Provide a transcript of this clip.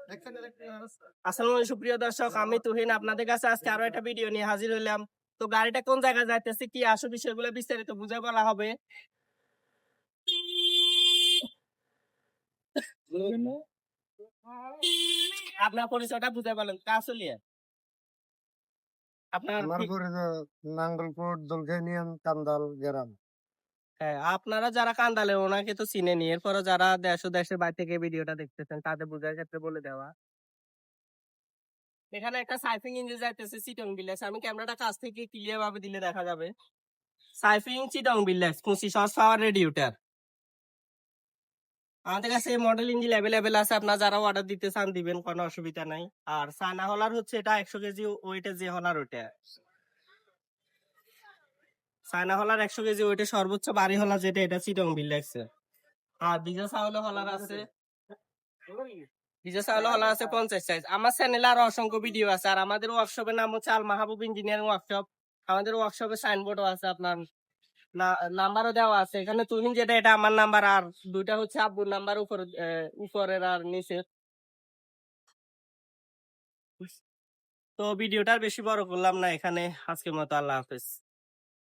আসসালামু আলাইকুম সুপ্রিয় দর্শক, আমি তুহিন আপনাদের কাছে আজকে আরো একটা ভিডিও নিয়ে হাজির হইলাম। তো গাড়িটা কোন জায়গায় যাইতেছে, কি আসল বিষয়গুলো বিস্তারিত বুঝে বলা হবে। আপনার পরিচয়টা বুঝে বলেন আসলে আপনার আমার পরিচয় নাঙ্গলকোট দোলখানিয়ান কান্দাল গ্রাম। হ্যাঁ, আপনারা যারা কান্দালে ওনাকে তো চিনেনি, এরপরও যারা দেশ ও দেশের বাইরে থেকে ভিডিওটা দেখতেছেন তাদের বোঝার ক্ষেত্রে বলে দেওয়া। এখানে একটা সাইফিং ইঞ্জিন যাইতেছে চিটং বিলেজ, আমি ক্যামেরাটা কাছ থেকে ক্লিয়ার ভাবে দিলে দেখা যাবে। সাইফিং চিটং বিলেজ 25 হর্স পাওয়ার রেডিয়েটর। আমাদের কাছে মডেল ইঞ্জিন অ্যাভেলেবেল আছে, আপনারা যারা অর্ডার দিতে চান দিবেন, কোনো অসুবিধা নাই। আর সানা হলার হচ্ছে এটা 100 কেজি ওয়েটের যে হলার ওটা, সানা হলার 100 কেজি ওয়েটের সর্বোচ্চ ভারী হলা যেটা, এটা চিটং বিল লাগছে। আর বিজা চাউল হলার আছে, বিজা চাউল হলার আছে 50 সাইজ। আমার চ্যানেলে আরো অসংখ্য ভিডিও আছে। আর আমাদের ওয়ার্কশপের নাম হচ্ছে আল মাহবুব ইঞ্জিনিয়ারিং ওয়ার্কশপ। আমাদের ওয়ার্কশপে সাইনবোর্ডও আছে, আপনার নাম্বারও দেওয়া আছে এখানে। তুহিন যেটা, এটা আমার নাম্বার, আর দুইটা হচ্ছে আব্বুর নাম্বার, উপরের আর নিচের। তো ভিডিওটা আর বেশি বড় করলাম না এখানে, আজকের মতো আল্লাহ হাফেজ।